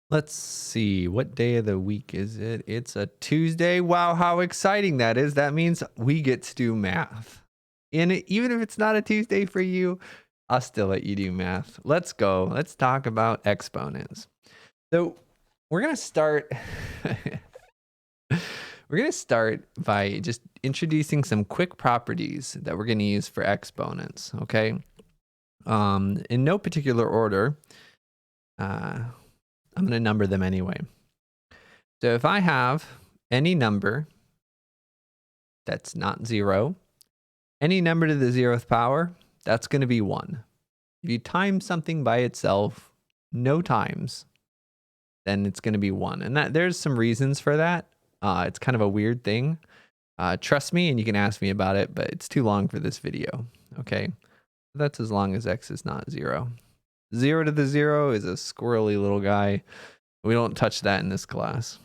Let's see, what day of the week is it? It's a Tuesday. Wow, how exciting that is. That means we get to do math. And even if it's not a Tuesday for you, I'll still let you do math. Let's go. Let's talk about exponents. So we're going to start. We're going to start by just introducing some quick properties that we're going to use for exponents. Okay. In no particular order. I'm going to number them anyway. So if I have any number that's not 0, any number to the 0th power, that's going to be 1. If you time something by itself, no times, then it's going to be 1. And there's some reasons for that. It's kind of a weird thing. Trust me, and you can ask me about it, but it's too long for this video. Okay, that's as long as x is not 0. 0 to the 0 is a squirrely little guy. We don't touch that in this class.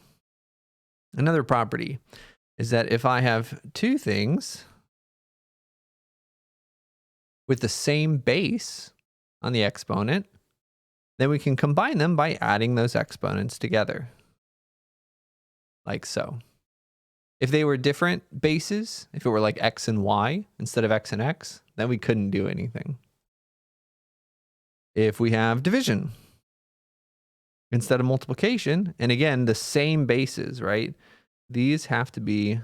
Another property is that if I have two things with the same base on the exponent, then we can combine them by adding those exponents together. Like so. If they were different bases, if it were like x and y instead of x and x, then we couldn't do anything. If we have division instead of multiplication, and again, the same bases, right? These have to be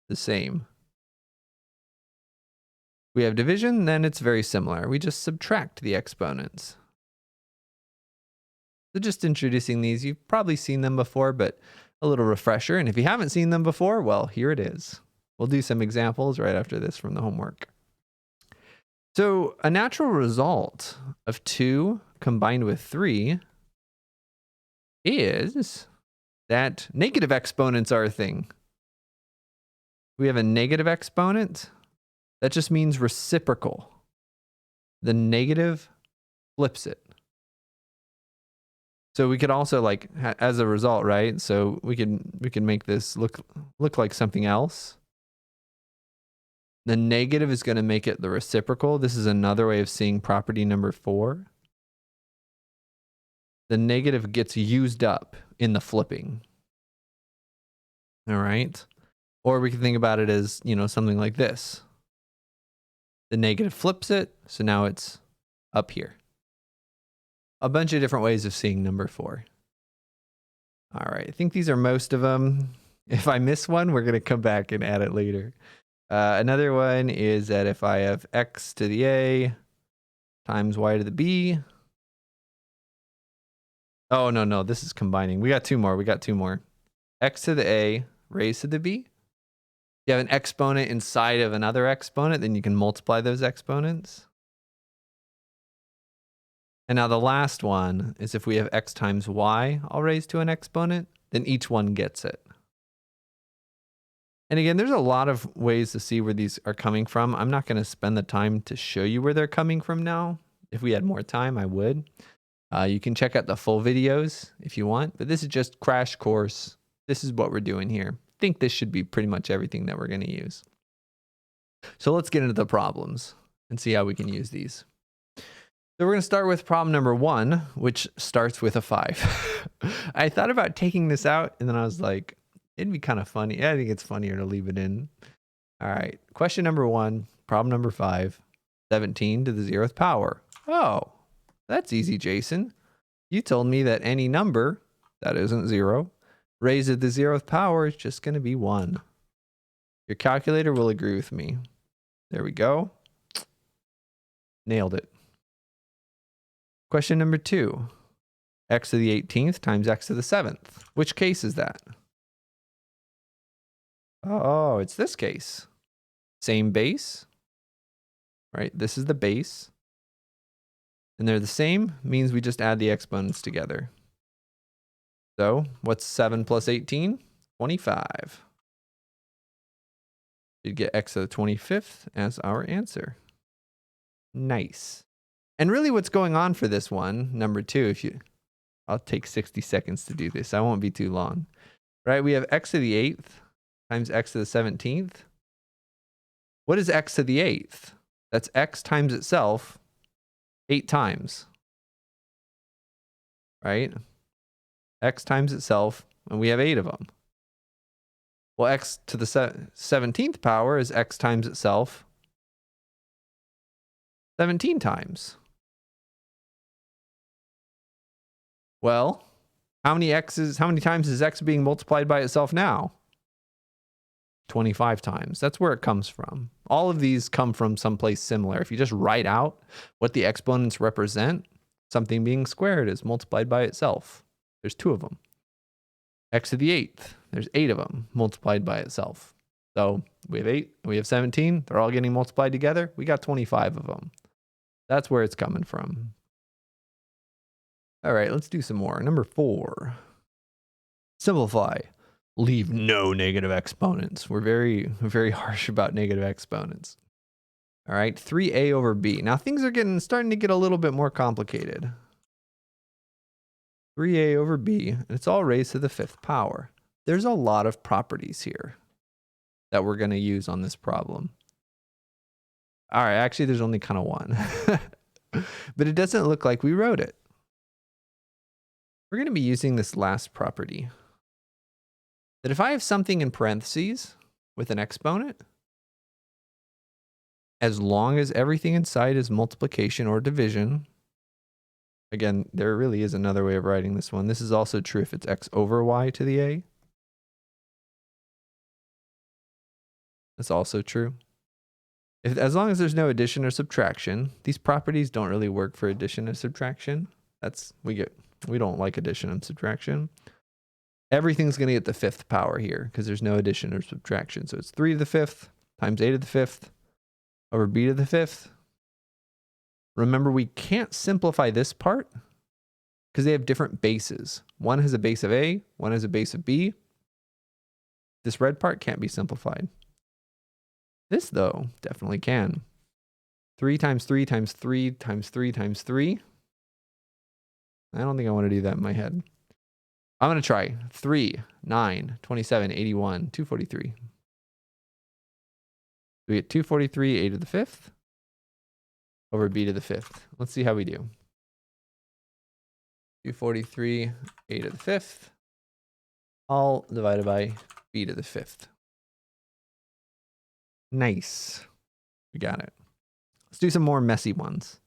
the same. We have division, then it's very similar. We just subtract the exponents. So just introducing these, you've probably seen them before, but a little refresher. And if you haven't seen them before, well, here it is. We'll do some examples right after this from the homework. So a natural result of 2 combined with 3 is that negative exponents are a thing. We have a negative exponent. That just means reciprocal. The negative flips it. So we could also, like, as a result, right? So we can make this look like something else. The negative is going to make it the reciprocal. This is another way of seeing property number 4. The negative gets used up in the flipping. All right. Or we can think about it as, something like this. The negative flips it, so now it's up here. A bunch of different ways of seeing number 4. All right, I think these are most of them. If I miss one, we're going to come back and add it later. Another one is that if I have x to the a times y to the b. Oh, no, this is combining. We got two more. X to the a raised to the b. You have an exponent inside of another exponent, then you can multiply those exponents. And now the last one is if we have x times y all raised to an exponent, then each one gets it. And again, there's a lot of ways to see where these are coming from. I'm not going to spend the time to show you where they're coming from now. If we had more time, I would. You can check out the full videos if you want, but this is just crash course. This is what we're doing here. I think this should be pretty much everything that we're going to use. So let's get into the problems and see how we can use these. So we're going to start with problem number 1, which starts with a 5. I thought about taking this out, and then I was like, it'd be kind of funny. I think it's funnier to leave it in. All right. Question number 1, problem number 5, 17 to the 0th power. Oh, that's easy, Jason. You told me that any number that isn't 0 raised to the 0th power is just going to be 1. Your calculator will agree with me. There we go. Nailed it. Question number 2, x to the 18th times x to the 7th. Which case is that? Oh, it's this case. Same base, right? This is the base. And they're the same, means we just add the exponents together. So what's 7 plus 18? 25. You'd get x to the 25th as our answer. Nice. And really what's going on for this one, number 2, I'll take 60 seconds to do this. I won't be too long. Right? We have x to the 8th times x to the 17th. What is x to the 8th? That's x times itself 8 times. Right? x times itself, and we have 8 of them. Well, x to the 17th power is x times itself 17 times. Well, how many times is x being multiplied by itself now? 25 times. That's where it comes from. All of these come from someplace similar. If you just write out what the exponents represent, something being squared is multiplied by itself. There's 2 of them. X to the 8th, there's 8 of them multiplied by itself. So we have 8, we have 17. They're all getting multiplied together. We got 25 of them. That's where it's coming from. All right, let's do some more. Number 4. Simplify. Leave no negative exponents. We're very, very harsh about negative exponents. All right, 3a over b. Now things are starting to get a little bit more complicated. 3a over b, and it's all raised to the 5th power. There's a lot of properties here that we're going to use on this problem. All right, actually there's only kind of one. But it doesn't look like we wrote it. We're going to be using this last property. That if I have something in parentheses with an exponent, as long as everything inside is multiplication or division, again, there really is another way of writing this one. This is also true if it's x over y to the a. That's also true. As long as there's no addition or subtraction, these properties don't really work for addition and subtraction. We don't like addition and subtraction. Everything's going to get the 5th power here because there's no addition or subtraction. So it's 3 to the 5th times a to the 5th over b to the 5th. Remember, we can't simplify this part because they have different bases. One has a base of a, one has a base of b. This red part can't be simplified. This, though, definitely can. 3 times 3 times 3 times 3 times 3. I don't think I want to do that in my head. I'm going to try 3, 9, 27, 81, 243. We get 243 a to the 5th over b to the 5th. Let's see how we do. 243 a to the 5th, all divided by b to the 5th. Nice. We got it. Let's do some more messy ones.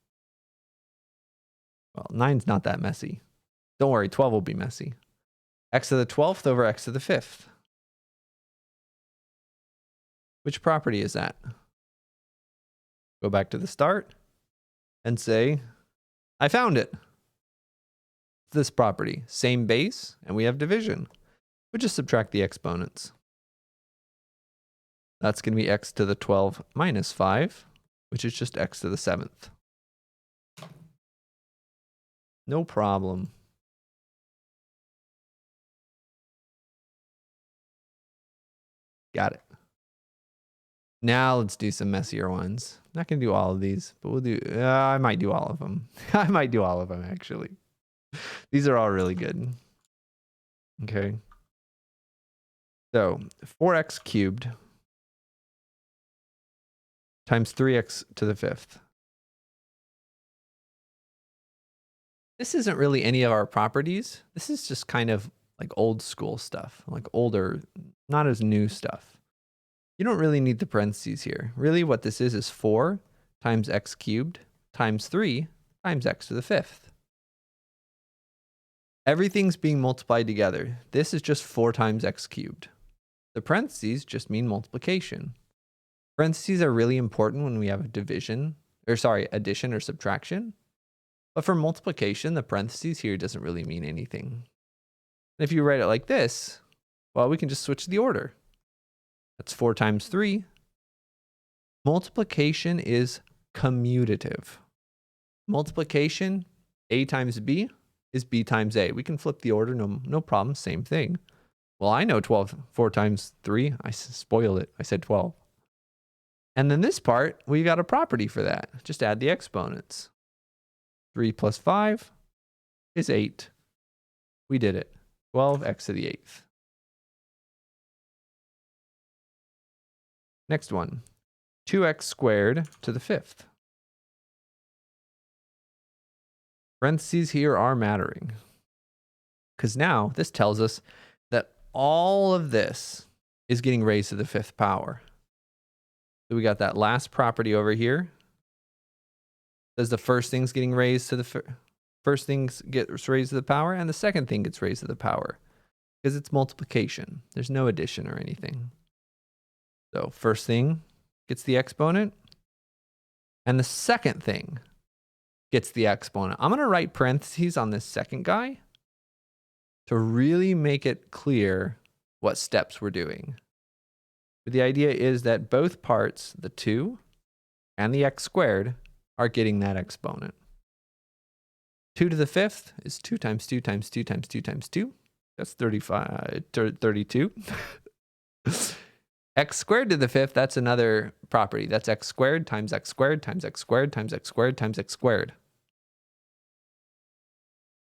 Well, 9's not that messy. Don't worry, 12 will be messy. X to the 12th over x to the 5th. Which property is that? Go back to the start and say, I found it. This property, same base, and we have division. We'll just subtract the exponents. That's going to be x to the 12 minus 5, which is just x to the 7th. No problem. Got it. Now let's do some messier ones. Not going to do all of these, but we'll do, I might do all of them. I might do all of them, actually. These are all really good. Okay. So 4x cubed times 3x to the 5th. This isn't really any of our properties. This is just kind of like old school stuff, like older, not as new stuff. You don't really need the parentheses here. Really what this is 4 times x cubed times 3 times x to the 5th. Everything's being multiplied together. This is just 4 times x cubed. The parentheses just mean multiplication. Parentheses are really important when we have addition or subtraction. But for multiplication, the parentheses here doesn't really mean anything. And if you write it like this, well, we can just switch the order. That's 4 times 3. Multiplication is commutative. Multiplication, a times b, is b times a. We can flip the order, no problem, same thing. Well, I know 4 times 3. I spoiled it. I said 12. And then this part, we got a property for that. Just add the exponents. 3 plus 5 is 8. We did it. 12x to the 8th. Next one. 2x squared to the 5th. Parentheses here are mattering. because now this tells us that all of this is getting raised to the 5th power. So we got that last property over here. Does the first thing's getting raised to the first things gets raised to the power, and the second thing gets raised to the power because it's multiplication. There's no addition or anything. So first thing gets the exponent, and the second thing gets the exponent. I'm going to write parentheses on this second guy to really make it clear what steps we're doing. But the idea is that both parts, the 2 and the x squared, are getting that exponent. 2 to the 5th is 2 times 2 times 2 times 2 times 2. That's 32. X squared to the 5th, that's another property. That's x squared times x squared times x squared times x squared times x squared.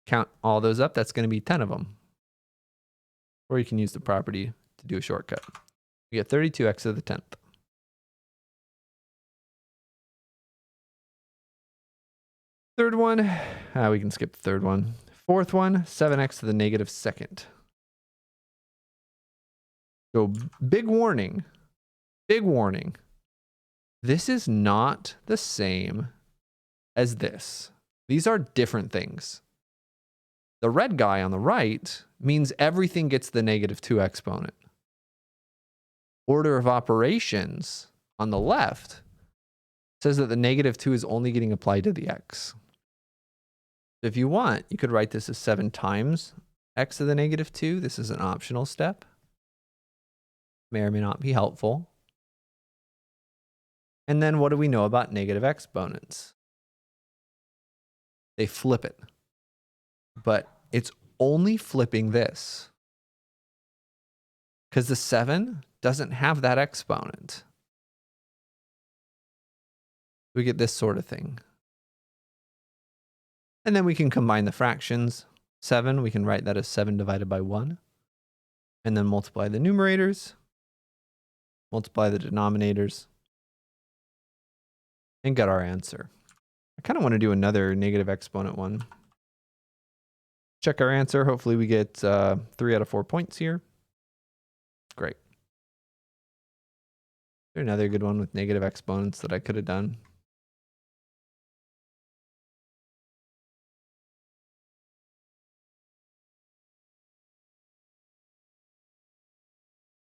Count all those up, that's going to be 10 of them. Or you can use the property to do a shortcut. We get 32x to the 10th. Third one, we can skip the third one. Fourth one, 7x to the negative 2nd. So big warning, big warning. This is not the same as this. These are different things. The red guy on the right means everything gets the negative 2 exponent. Order of operations on the left says that the negative 2 is only getting applied to the x. If you want, you could write this as 7 times x to the negative 2. This is an optional step. May or may not be helpful. And then what do we know about negative exponents? They flip it. But it's only flipping this. Because the 7 doesn't have that exponent. We get this sort of thing. And then we can combine the fractions. 7, we can write that as 7 divided by 1. And then multiply the numerators. Multiply the denominators. And get our answer. I kind of want to do another negative exponent one. Check our answer. Hopefully we get 3 out of 4 points here. Great. There's another good one with negative exponents that I could have done.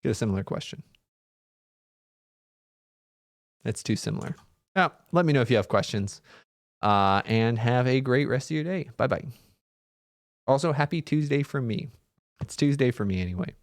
Get a similar question. It's too similar. Yeah, let me know if you have questions. And have a great rest of your day. Bye-bye. Also, happy Tuesday for me. It's Tuesday for me anyway.